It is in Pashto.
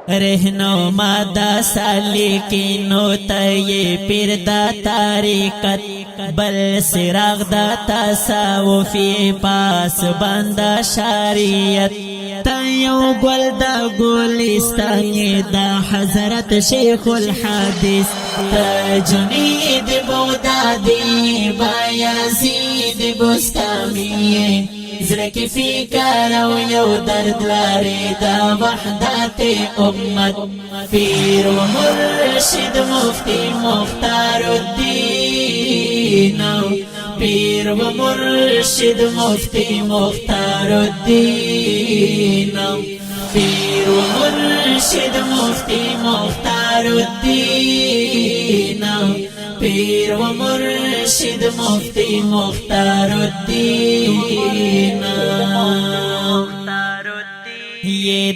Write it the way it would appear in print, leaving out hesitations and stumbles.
رہنما دا سالکینو تا یہ پیر دا طریقت بل سراغ دا تصوفی پاس بندا شریعت تا یو گل دا گلستانی دا حضرت شیخ الحدیث تا جنید بغدادی بایزید بستامی زرکی فکر او یو درد لاری دا وحدت امت پیر و مرشد مفتی مختار الدین پیر و مرشد مفتی مختار الدین پیر و مرشد مفتی مختار الدین پیر و مرشد مفتی مختار الدین یہ